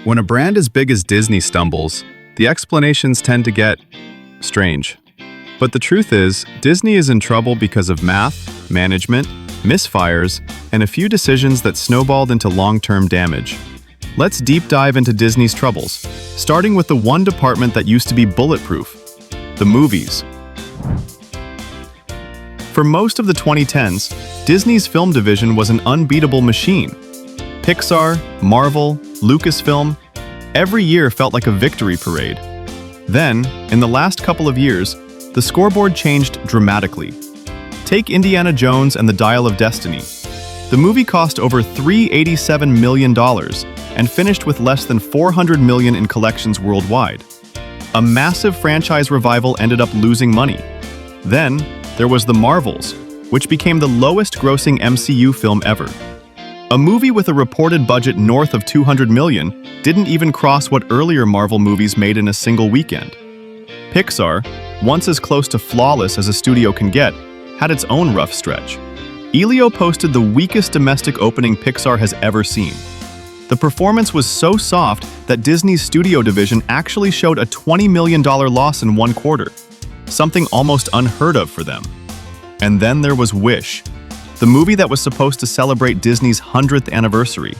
When a brand as big as Disney stumbles, the explanations tend to get strange. But the truth is, Disney is in trouble because of math, management, misfires, and a few decisions that snowballed into long-term damage. Let's deep dive into Disney's troubles, starting with the one department that used to be bulletproof: the movies. For most of the 2010s, Disney's film division was an unbeatable machine. Pixar, Marvel, Lucasfilm, every year felt like a victory parade. Then, in the last couple of years, the scoreboard changed dramatically. Take Indiana Jones and the Dial of Destiny. The movie cost over $387 million and finished with less than $400 million in collections worldwide. A massive franchise revival ended up losing money. Then, there was The Marvels, which became the lowest-grossing MCU film ever. A movie with a reported budget north of $200 million didn't even cross what earlier Marvel movies made in a single weekend. Pixar, once as close to flawless as a studio can get, had its own rough stretch. Elio posted the weakest domestic opening Pixar has ever seen. The performance was so soft that Disney's studio division actually showed a $20 million loss in one quarter, something almost unheard of for them. And then there was Wish, the movie that was supposed to celebrate Disney's 100th anniversary.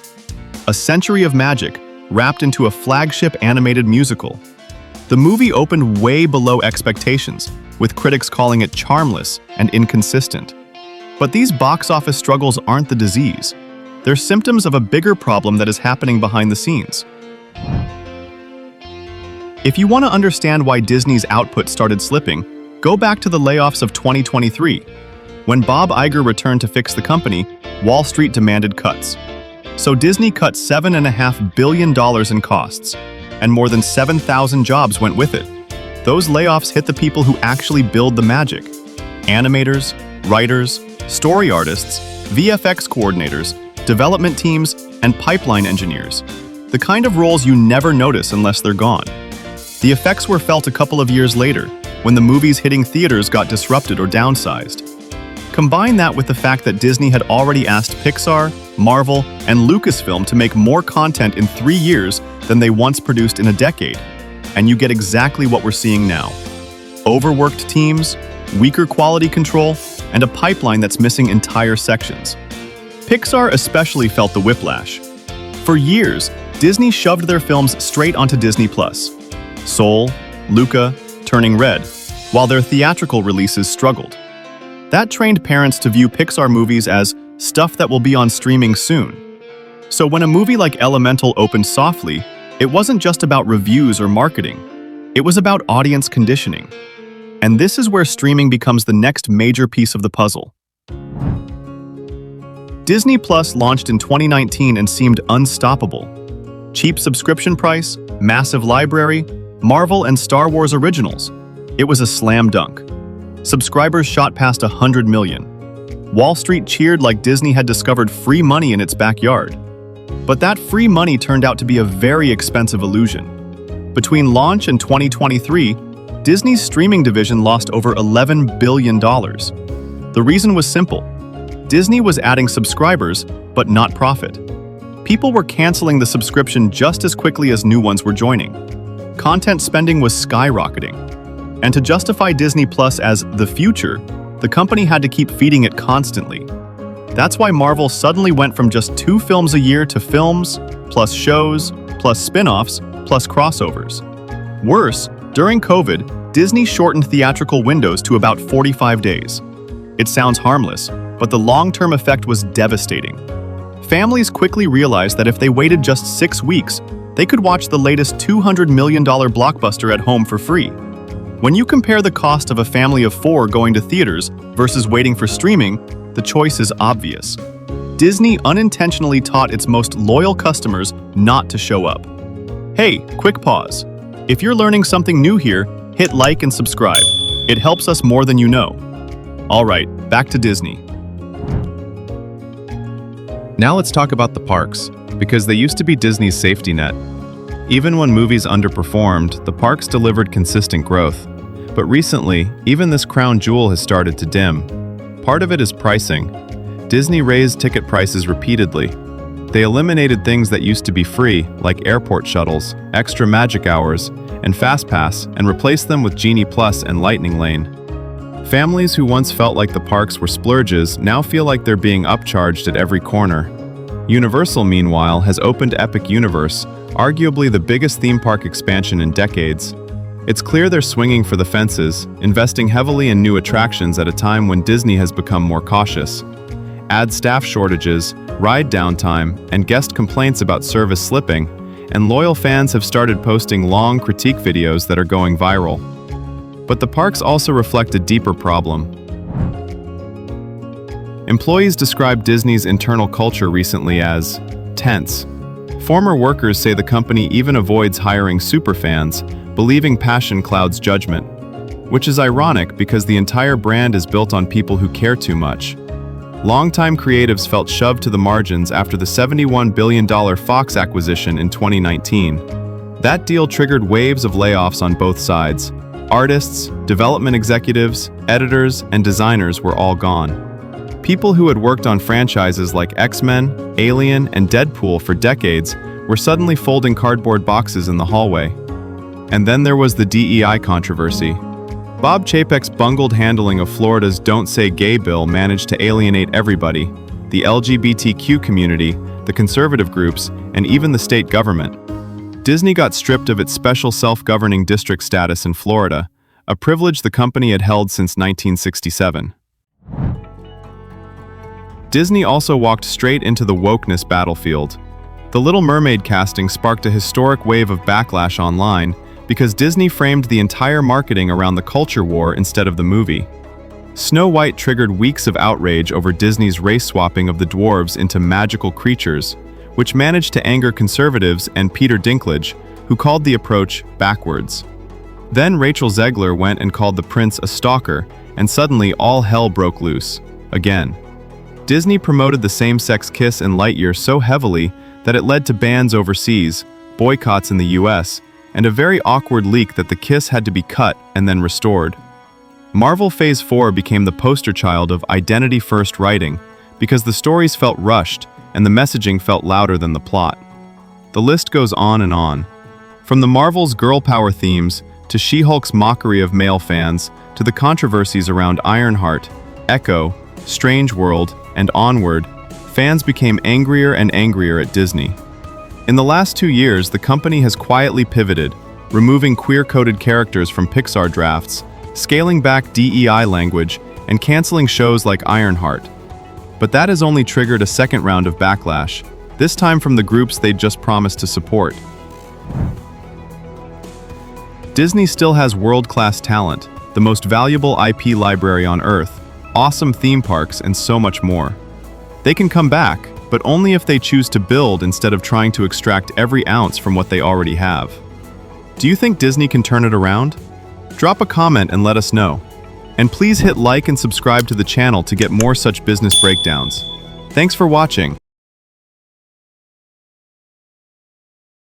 A century of magic wrapped into a flagship animated musical. The movie opened way below expectations, with critics calling it charmless and inconsistent. But these box office struggles aren't the disease. They're symptoms of a bigger problem that is happening behind the scenes. If you want to understand why Disney's output started slipping, go back to the layoffs of 2023. When Bob Iger returned to fix the company, Wall Street demanded cuts. So Disney cut $7.5 billion in costs, and more than 7,000 jobs went with it. Those layoffs hit the people who actually build the magic: animators, writers, story artists, VFX coordinators, development teams, and pipeline engineers. The kind of roles you never notice unless they're gone. The effects were felt a couple of years later, when the movies hitting theaters got disrupted or downsized. Combine that with the fact that Disney had already asked Pixar, Marvel, and Lucasfilm to make more content in 3 years than they once produced in a decade, and you get exactly what we're seeing now: overworked teams, weaker quality control, and a pipeline that's missing entire sections. Pixar especially felt the whiplash. For years, Disney shoved their films straight onto Disney+. Soul, Luca, Turning Red, while their theatrical releases struggled. That trained parents to view Pixar movies as stuff that will be on streaming soon. So when a movie like Elemental opened softly, it wasn't just about reviews or marketing. It was about audience conditioning. And this is where streaming becomes the next major piece of the puzzle. Disney Plus launched in 2019 and seemed unstoppable. Cheap subscription price, massive library, Marvel and Star Wars originals. It was a slam dunk. Subscribers shot past 100 million. Wall Street cheered like Disney had discovered free money in its backyard. But that free money turned out to be a very expensive illusion. Between launch and 2023, Disney's streaming division lost over $11 billion. The reason was simple. Disney was adding subscribers, but not profit. People were canceling the subscription just as quickly as new ones were joining. Content spending was skyrocketing. And to justify Disney Plus as the future, the company had to keep feeding it constantly. That's why Marvel suddenly went from just 2 films a year to films, plus shows, plus spin-offs, plus crossovers. Worse, during COVID, Disney shortened theatrical windows to about 45 days. It sounds harmless, but the long-term effect was devastating. Families quickly realized that if they waited just 6 weeks, they could watch the latest $200 million blockbuster at home for free. When you compare the cost of a family of 4 going to theaters versus waiting for streaming, the choice is obvious. Disney unintentionally taught its most loyal customers not to show up. Hey, quick pause. If you're learning something new here, hit like and subscribe. It helps us more than you know. All right, back to Disney. Now let's talk about the parks, because they used to be Disney's safety net. Even when movies underperformed, the parks delivered consistent growth. But recently, even this crown jewel has started to dim. Part of it is pricing. Disney raised ticket prices repeatedly. They eliminated things that used to be free, like airport shuttles, extra magic hours, and FastPass, and replaced them with Genie Plus and Lightning Lane. Families who once felt like the parks were splurges now feel like they're being upcharged at every corner. Universal, meanwhile, has opened Epic Universe, arguably the biggest theme park expansion in decades. It's clear they're swinging for the fences, investing heavily in new attractions at a time when Disney has become more cautious. Add staff shortages, ride downtime, and guest complaints about service slipping, and loyal fans have started posting long critique videos that are going viral. But the parks also reflect a deeper problem. Employees described Disney's internal culture recently as tense. Former workers say the company even avoids hiring superfans, believing passion clouds judgment. Which is ironic because the entire brand is built on people who care too much. Longtime creatives felt shoved to the margins after the $71 billion Fox acquisition in 2019. That deal triggered waves of layoffs on both sides. Artists, development executives, editors, and designers were all gone. People who had worked on franchises like X-Men, Alien, and Deadpool for decades were suddenly folding cardboard boxes in the hallway. And then there was the DEI controversy. Bob Chapek's bungled handling of Florida's Don't Say Gay bill managed to alienate everybody: the LGBTQ community, the conservative groups, and even the state government. Disney got stripped of its special self-governing district status in Florida, a privilege the company had held since 1967. Disney also walked straight into the wokeness battlefield. The Little Mermaid casting sparked a historic wave of backlash online because Disney framed the entire marketing around the culture war instead of the movie. Snow White triggered weeks of outrage over Disney's race swapping of the dwarves into magical creatures, which managed to anger conservatives and Peter Dinklage, who called the approach backwards. Then Rachel Zegler went and called the prince a stalker, and suddenly all hell broke loose, again. Disney promoted the same-sex kiss in Lightyear so heavily that it led to bans overseas, boycotts in the US, and a very awkward leak that the kiss had to be cut and then restored. Marvel Phase 4 became the poster child of identity-first writing because the stories felt rushed and the messaging felt louder than the plot. The list goes on and on. From the Marvel's girl power themes to She-Hulk's mockery of male fans to the controversies around Ironheart, Echo, Strange World, and Onward, fans became angrier and angrier at Disney. In the last 2 years, the company has quietly pivoted, removing queer-coded characters from Pixar drafts, scaling back DEI language, and canceling shows like Ironheart. But that has only triggered a second round of backlash, this time from the groups they'd just promised to support. Disney still has world-class talent, the most valuable IP library on Earth, awesome theme parks, and so much more. They can come back, but only if they choose to build instead of trying to extract every ounce from what they already have. Do you think Disney can turn it around? Drop a comment and let us know. And please hit like and subscribe to the channel to get more such business breakdowns. Thanks for watching.